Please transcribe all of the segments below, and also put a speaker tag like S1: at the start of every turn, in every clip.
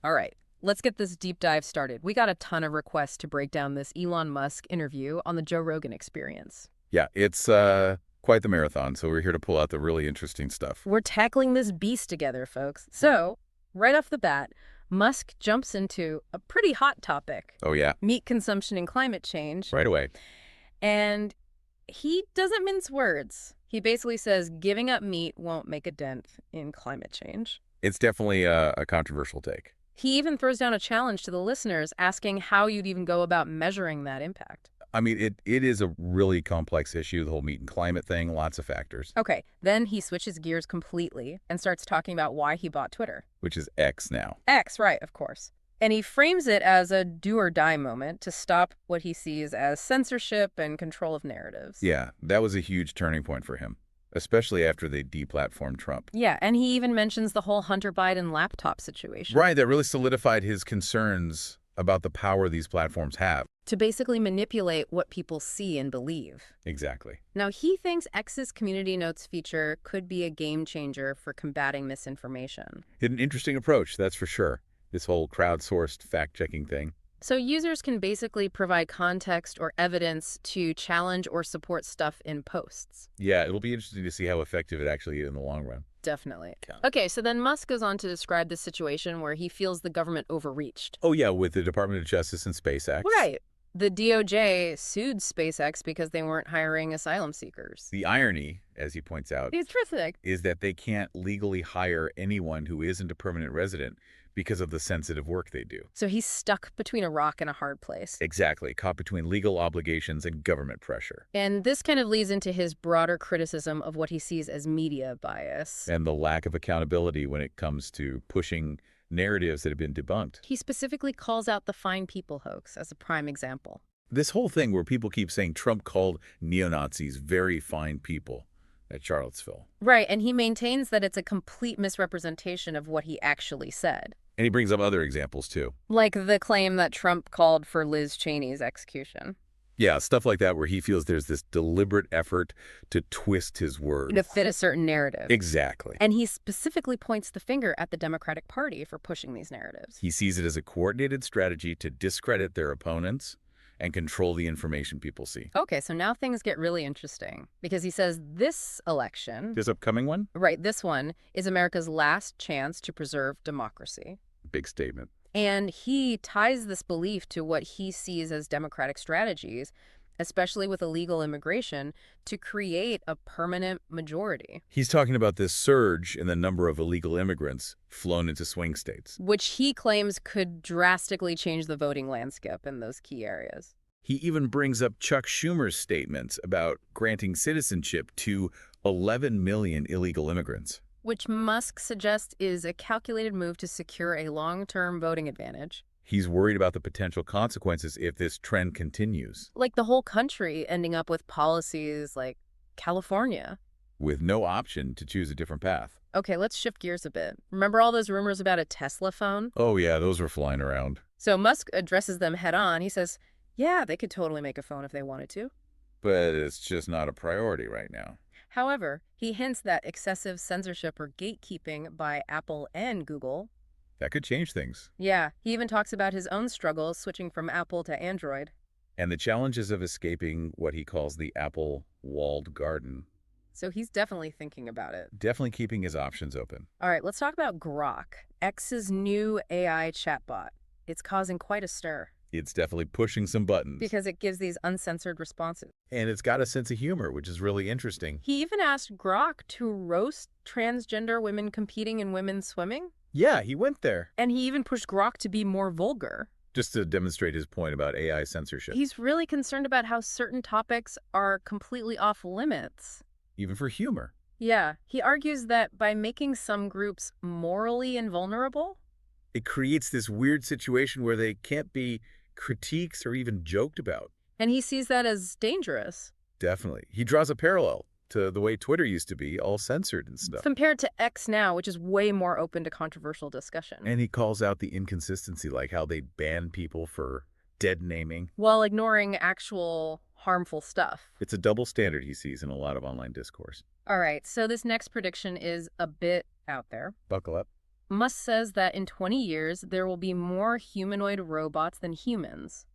S1: All right, let's get this deep dive started. We got a ton of requests to break down this Elon Musk interview on the Joe Rogan Experience.
S2: Yeah, it's quite the marathon, so we're here to pull out the really interesting stuff.
S1: We're tackling this beast together, folks. So, right off the bat, Musk jumps into a pretty hot topic:
S2: Oh, yeah,
S1: meat consumption and climate change.
S2: right away.
S1: And he doesn't mince words. He basically says giving up meat won't make a dent in climate change.
S2: It's definitely a controversial take.
S1: He even throws down a challenge to the listeners, asking how you'd even go about measuring that impact.
S2: I mean, it is a really complex issue, the whole meat and climate thing, lots of factors,
S1: Okay, then he switches gears completely and starts talking about why he bought Twitter.
S2: which is X now.
S1: X, right, of course. And he frames it as a do-or-die moment to stop what he sees as censorship and control of narratives.
S2: Yeah, that was a huge turning point for him, especially after they deplatformed Trump.
S1: Yeah, and he even mentions the whole Hunter Biden laptop situation.
S2: Right, that really solidified his concerns about the power these platforms have.
S1: To basically manipulate what people see and believe.
S2: Exactly.
S1: Now, he thinks X's community notes feature could be a game changer for combating misinformation.
S2: An interesting approach, that's for sure. This whole crowdsourced fact-checking thing.
S1: So users can basically provide context or evidence to challenge or support stuff in posts.
S2: Yeah, it'll be interesting to see how effective it actually is in the long run.
S1: Definitely.
S2: Yeah.
S1: Okay, so then Musk goes on to describe this situation where he feels the government overreached.
S2: Oh, yeah, with the Department of Justice and SpaceX.
S1: Right. The DOJ sued SpaceX because they weren't hiring asylum seekers.
S2: The irony, as he points out,
S1: Interesting.
S2: is that they can't legally hire anyone who isn't a permanent resident because of the sensitive work they do.
S1: So he's stuck between a rock and a hard place.
S2: Exactly, caught between legal obligations and government pressure.
S1: And this kind of leads into his broader criticism of what he sees as media bias.
S2: And the lack of accountability when it comes to pushing narratives that have been debunked.
S1: He specifically calls out the Fine People hoax as a prime example.
S2: This whole thing where people keep saying Trump called neo-Nazis very fine people at Charlottesville.
S1: Right, and he maintains that it's a complete misrepresentation of what he actually said.
S2: And he brings up other examples, too.
S1: Like the claim that Trump called for Liz Cheney's execution.
S2: Yeah, stuff like that where he feels there's this deliberate effort to twist his words.
S1: To fit a certain narrative.
S2: Exactly.
S1: And he specifically points the finger at the Democratic Party for pushing these narratives.
S2: He sees it as a coordinated strategy to discredit their opponents and control the information people see.
S1: Okay, so now things get really interesting because he says this election,
S2: This upcoming one?
S1: right, this one, is America's last chance to preserve democracy.
S2: Big statement.
S1: And he ties this belief to what he sees as democratic strategies, especially with illegal immigration, to create a permanent majority,
S2: He's talking about this surge in the number of illegal immigrants flown into swing states.
S1: which he claims could drastically change the voting landscape in those key areas.
S2: He even brings up Chuck Schumer's statements about granting citizenship to 11 million illegal immigrants.
S1: Which Musk suggests is a calculated move to secure a long-term voting advantage.
S2: He's worried about the potential consequences if this trend continues,
S1: Like the whole country ending up with policies like California.
S2: with no option to choose a different path.
S1: Okay, let's shift gears a bit. Remember all those rumors about a Tesla phone?
S2: Oh yeah, those were flying around.
S1: So Musk addresses them head on. He says, yeah, they could totally make a phone if they wanted to.
S2: But it's just not a priority right now.
S1: However, he hints that excessive censorship or gatekeeping by Apple and Google.
S2: That could change things.
S1: Yeah, he even talks about his own struggles switching from Apple to Android.
S2: And the challenges of escaping what he calls the Apple walled garden.
S1: So he's definitely thinking about it.
S2: Definitely keeping his options open.
S1: All right, let's talk about Grok, X's new AI chatbot. It's causing quite a stir
S2: It's definitely pushing some buttons.
S1: because it gives these uncensored responses.
S2: And it's got a sense of humor, which is really interesting.
S1: He even asked Grok to roast transgender women competing in women's swimming.
S2: Yeah, he went there.
S1: And he even pushed Grok to be more vulgar.
S2: Just to demonstrate his point about AI censorship.
S1: He's really concerned about how certain topics are completely off limits.
S2: Even for humor.
S1: Yeah, he argues that by making some groups morally invulnerable,
S2: It creates this weird situation where they can't be critiqued or even joked about.
S1: and he sees that as dangerous.
S2: Definitely. He draws a parallel to the way Twitter used to be, all censored and stuff.
S1: Compared to X now, which is way more open to controversial discussion.
S2: And he calls out the inconsistency, like how they ban people for dead naming.
S1: While ignoring actual harmful stuff.
S2: It's a double standard he sees in a lot of online discourse.
S1: All right, so this next prediction is a bit out there.
S2: Buckle up.
S1: Musk says that in 20 years, there will be more humanoid robots than humans.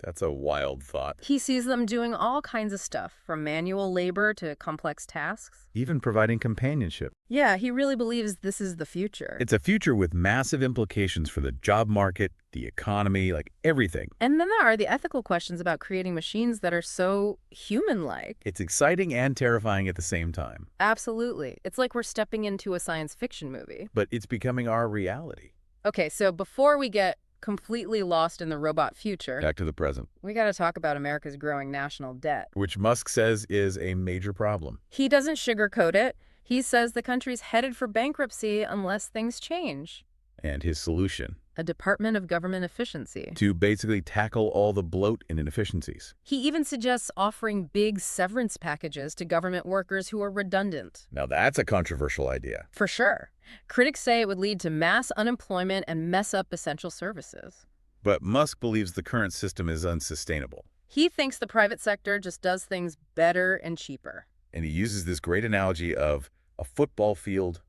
S2: That's a wild thought.
S1: He sees them doing all kinds of stuff, from manual labor to complex tasks.
S2: Even providing companionship.
S1: Yeah, he really believes this is the future.
S2: It's a future with massive implications for the job market, the economy, like everything.
S1: And then there are the ethical questions about creating machines that are so human-like.
S2: It's exciting and terrifying at the same time.
S1: Absolutely. It's like we're stepping into a science fiction movie.
S2: But it's becoming our reality.
S1: Okay, so before we get completely lost in the robot future,
S2: Back to the present.
S1: we got to talk about America's growing national debt.
S2: Which Musk says is a major problem.
S1: He doesn't sugarcoat it. He says the country's headed for bankruptcy unless things change.
S2: And his solution?
S1: A Department of Government Efficiency.
S2: To basically tackle all the bloat and inefficiencies.
S1: He even suggests offering big severance packages to government workers who are redundant.
S2: Now that's a controversial idea.
S1: For sure. Critics say it would lead to mass unemployment and mess up essential services.
S2: But Musk believes the current system is unsustainable.
S1: He thinks the private sector just does things better and cheaper.
S2: And he uses this great analogy of a football field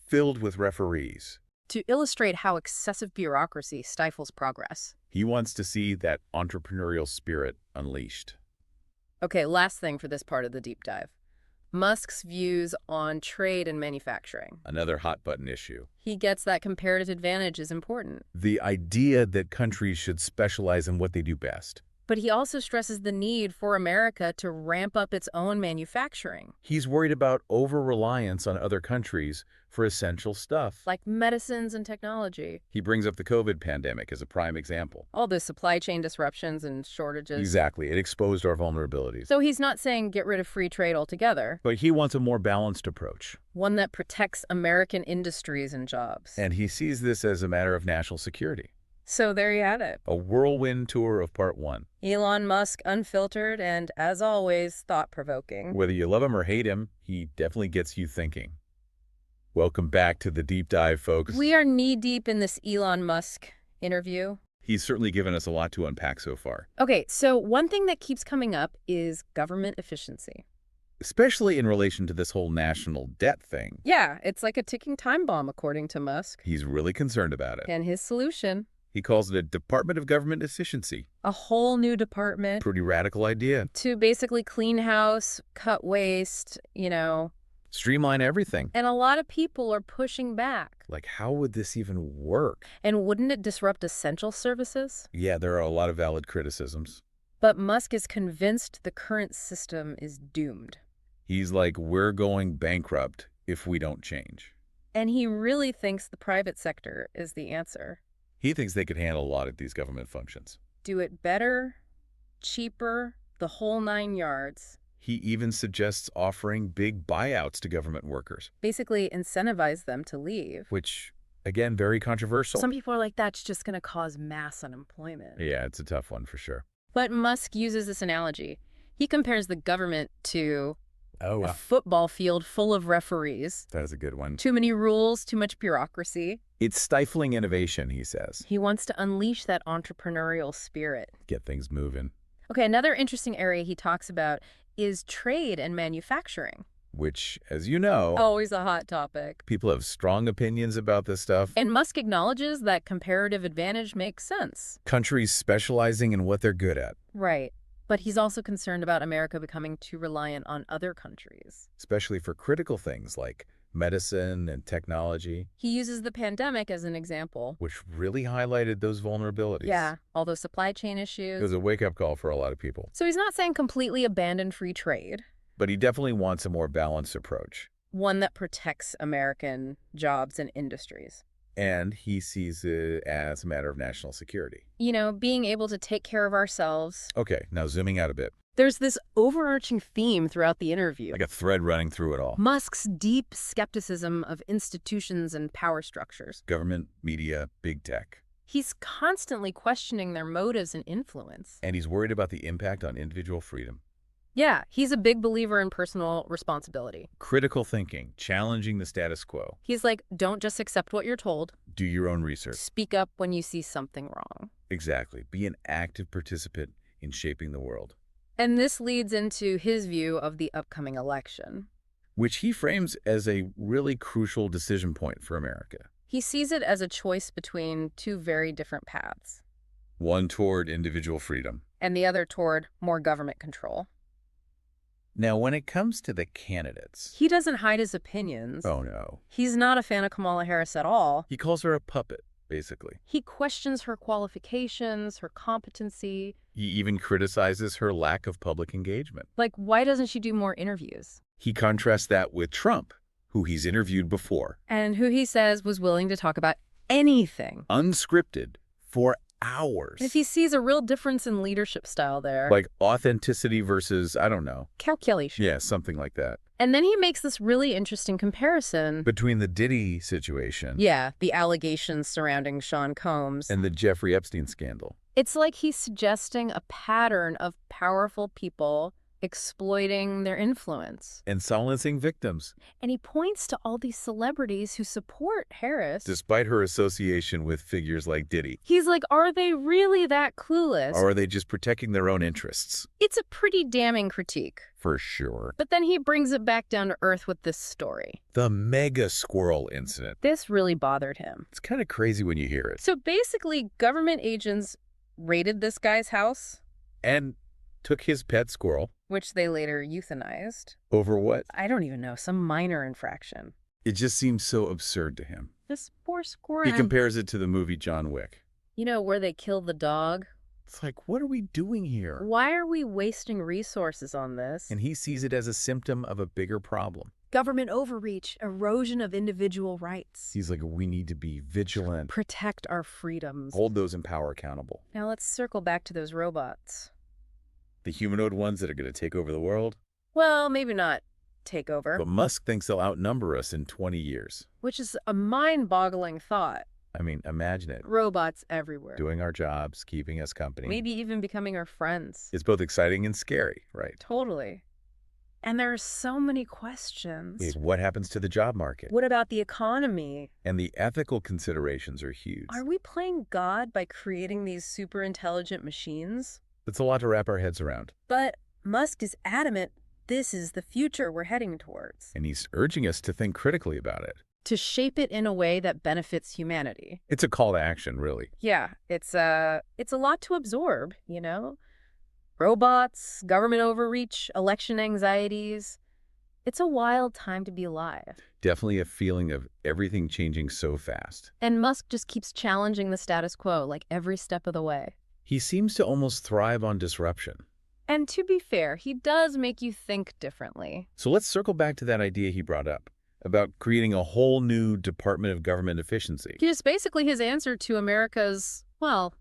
S2: filled with referees.
S1: To illustrate how excessive bureaucracy stifles progress.
S2: He wants to see that entrepreneurial spirit unleashed.
S1: Okay, last thing for this part of the deep dive. Musk's views on trade and manufacturing.
S2: Another hot-button issue.
S1: He gets that comparative advantage is important.
S2: The idea that countries should specialize in what they do best.
S1: But he also stresses the need for America to ramp up its own manufacturing.
S2: He's worried about over-reliance on other countries for essential stuff.
S1: Like medicines and technology.
S2: He brings up the COVID pandemic as a prime example.
S1: All the supply chain disruptions and shortages.
S2: Exactly. It exposed our vulnerabilities.
S1: So he's not saying get rid of free trade altogether.
S2: But he wants a more balanced approach.
S1: One that protects American industries and jobs.
S2: And he sees this as a matter of national security.
S1: So there you had it.
S2: A whirlwind tour of part one.
S1: Elon Musk unfiltered and, as always, thought-provoking.
S2: Whether you love him or hate him, he definitely gets you thinking. Welcome back to the deep dive, folks.
S1: We are knee-deep in this Elon Musk interview.
S2: He's certainly given us a lot to unpack so far.
S1: Okay, so one thing that keeps coming up is government efficiency.
S2: Especially in relation to this whole national debt thing.
S1: Yeah, it's like a ticking time bomb, according to Musk.
S2: He's really concerned about it.
S1: And his solution?
S2: He calls it a Department of Government Efficiency.
S1: A whole new department.
S2: Pretty radical idea.
S1: To basically clean house, cut waste,
S2: Streamline everything.
S1: And a lot of people are pushing back.
S2: Like, how would this even work?
S1: And wouldn't it disrupt essential services?
S2: Yeah, there are a lot of valid criticisms.
S1: But Musk is convinced the current system is doomed.
S2: He's like, we're going bankrupt if we don't change.
S1: And he really thinks the private sector is the answer.
S2: He thinks they could handle a lot of these government functions.
S1: Do it better, cheaper, the whole 9 yards.
S2: He even suggests offering big buyouts to government workers.
S1: Basically incentivize them to leave.
S2: Which, again, very controversial.
S1: Some people are like, that's just going to cause mass unemployment.
S2: Yeah, it's a tough one for sure.
S1: But Musk uses this analogy. He compares the government to
S2: Oh,
S1: a football field full of referees.
S2: that is a good one.
S1: Too many rules, too much bureaucracy.
S2: It's stifling innovation, he says.
S1: He wants to unleash that entrepreneurial spirit.
S2: Get things moving.
S1: Okay, another interesting area he talks about is trade and manufacturing.
S2: Which, as you know,
S1: Always a hot topic.
S2: people have strong opinions about this stuff.
S1: And Musk acknowledges that comparative advantage makes sense.
S2: Countries specializing in what they're good at.
S1: Right. But he's also concerned about America becoming too reliant on other countries.
S2: Especially for critical things like medicine and technology.
S1: He uses the pandemic as an example.
S2: Which really highlighted those vulnerabilities.
S1: Yeah, all those supply chain
S2: It
S1: issues.
S2: was a wake-up call for a lot of people.
S1: So he's not saying completely abandon free trade.
S2: But he definitely wants a more balanced approach.
S1: One that protects American jobs and industries.
S2: And he sees it as a matter of national security.
S1: Being able to take care of ourselves.
S2: Okay, now zooming out a bit.
S1: There's this overarching theme throughout the interview.
S2: Like a thread running through it all.
S1: Musk's deep skepticism of institutions and power structures.
S2: Government, media, big tech.
S1: He's constantly questioning their motives and influence.
S2: And he's worried about the impact on individual freedom.
S1: Yeah, he's a big believer in personal responsibility.
S2: Critical thinking, challenging the status quo.
S1: He's like, don't just accept what you're told.
S2: Do your own research.
S1: Speak up when you see something wrong.
S2: Exactly. Be an active participant in shaping the world.
S1: And this leads into his view of the upcoming election.
S2: Which he frames as a really crucial decision point for America.
S1: He sees it as a choice between two very different paths,
S2: One toward individual freedom.
S1: and the other toward more government control.
S2: Now, when it comes to the candidates,
S1: He doesn't hide his opinions.
S2: oh no.
S1: He's not a fan of Kamala Harris at all.
S2: He calls her a puppet, basically.
S1: He questions her qualifications, her competency.
S2: He even criticizes her lack of public engagement.
S1: Like, why doesn't she do more interviews?
S2: He contrasts that with Trump, who he's interviewed before.
S1: And who he says was willing to talk about anything.
S2: Unscripted, for hours.
S1: If he sees a real difference in leadership style there.
S2: Like authenticity versus, I don't know.
S1: Calculation.
S2: Yeah, something like that.
S1: And then he makes this really interesting comparison.
S2: Between the Diddy situation
S1: Yeah, the allegations surrounding Sean Combs.
S2: and the Jeffrey Epstein scandal.
S1: It's like he's suggesting a pattern of powerful people exploiting their influence.
S2: And silencing victims,
S1: And he points to all these celebrities who support Harris.
S2: despite her association with figures like Diddy.
S1: He's like, are they really that clueless?
S2: Or are they just protecting their own interests?
S1: It's a pretty damning critique.
S2: For sure.
S1: But then he brings it back down to earth with this story.
S2: The mega squirrel incident.
S1: This really bothered him.
S2: It's kind of crazy when you hear it.
S1: So basically, government agents raided this guy's house,
S2: And took his pet squirrel.
S1: which they later euthanized.
S2: Over what?
S1: I don't even know, some minor infraction.
S2: It just seems so absurd to him.
S1: This poor squirrel.
S2: He compares it to the movie John Wick.
S1: You know, where they kill the dog?
S2: It's like, what are we doing here?
S1: Why are we wasting resources on this?
S2: And he sees it as a symptom of a bigger problem.
S1: Government overreach, erosion of individual rights.
S2: He's like, we need to be vigilant.
S1: Protect our freedoms.
S2: Hold those in power accountable.
S1: Now let's circle back to those robots.
S2: The humanoid ones that are going to take over the world.
S1: Well, maybe not take over,
S2: But Musk thinks they'll outnumber us in 20 years.
S1: which is a mind-boggling thought.
S2: I mean, imagine it.
S1: Robots everywhere.
S2: Doing our jobs, keeping us company.
S1: Maybe even becoming our friends.
S2: It's both exciting and scary, right?
S1: Totally. And there are so many questions.
S2: Wait, what happens to the job market?
S1: What about the economy?
S2: And the ethical considerations are huge.
S1: Are we playing God by creating these super intelligent machines?
S2: It's a lot to wrap our heads around.
S1: But Musk is adamant this is the future we're heading towards.
S2: And he's urging us to think critically about it.
S1: To shape it in a way that benefits humanity.
S2: It's a call to action, really.
S1: Yeah, it's a lot to absorb, you know? Robots, government overreach, election anxieties. It's a wild time to be alive.
S2: Definitely a feeling of everything changing so fast.
S1: And Musk just keeps challenging the status quo, like every step of the way.
S2: He seems to almost thrive on disruption.
S1: And to be fair, he does make you think differently.
S2: So let's circle back to that idea he brought up about creating a whole new Department of Government Efficiency.
S1: It's basically his answer to America's, well,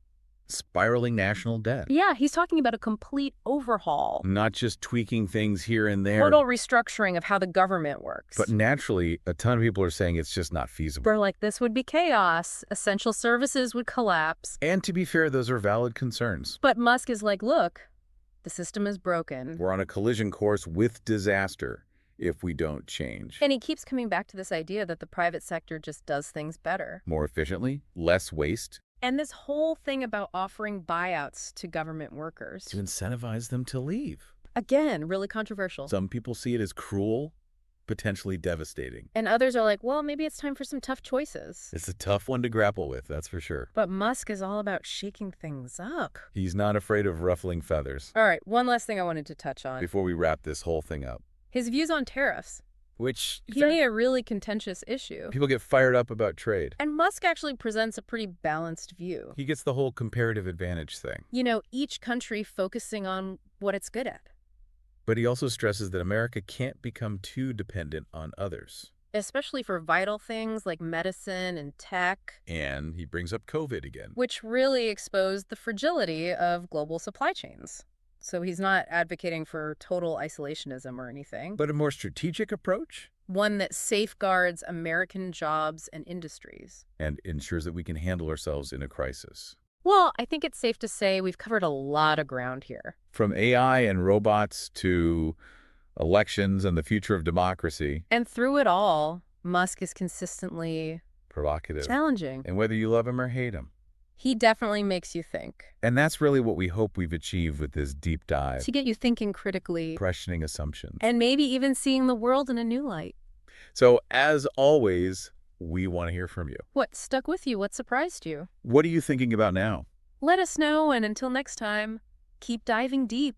S2: Spiraling national debt.
S1: yeah, he's talking about a complete overhaul.
S2: Not just tweaking things here and there.
S1: Total restructuring of how the government works.
S2: But naturally, a ton of people are saying it's just not feasible.
S1: We're like, this would be chaos. Essential services would collapse.
S2: And to be fair, those are valid concerns.
S1: But Musk is like, look, the system is broken.
S2: We're on a collision course with disaster if we don't change.
S1: And he keeps coming back to this idea that the private sector just does things better.
S2: More efficiently, less waste.
S1: And this whole thing about offering buyouts to government workers.
S2: To incentivize them to leave.
S1: Again, really controversial.
S2: Some people see it as cruel, potentially devastating.
S1: And others are like, well, maybe it's time for some tough choices.
S2: It's a tough one to grapple with, that's for sure.
S1: But Musk is all about shaking things up.
S2: He's not afraid of ruffling feathers.
S1: All right, one last thing I wanted to touch on.
S2: Before we wrap this whole thing up.
S1: His views on tariffs.
S2: Which,
S1: A really contentious issue.
S2: people get fired up about trade.
S1: And Musk actually presents a pretty balanced view.
S2: He gets the whole comparative advantage thing.
S1: You know, each country focusing on what it's good at.
S2: But he also stresses that America can't become too dependent on others.
S1: Especially for vital things like medicine and tech.
S2: And he brings up COVID again.
S1: Which really exposed the fragility of global supply chains. So he's not advocating for total isolationism or anything.
S2: But a more strategic approach?
S1: One that safeguards American jobs and industries.
S2: And ensures that we can handle ourselves in a crisis.
S1: Well, I think it's safe to say we've covered a lot of ground here.
S2: From AI and robots to elections and the future of democracy.
S1: And through it all, Musk is consistently
S2: Provocative.
S1: challenging.
S2: And whether you love him or hate him.
S1: He definitely makes you think.
S2: And that's really what we hope we've achieved with this deep dive.
S1: To get you thinking critically.
S2: Questioning assumptions.
S1: And maybe even seeing the world in a new light.
S2: So, as always, We want to hear from you.
S1: What stuck with you? What surprised you?
S2: What are you thinking about now?
S1: Let us know, and until next time, keep diving deep.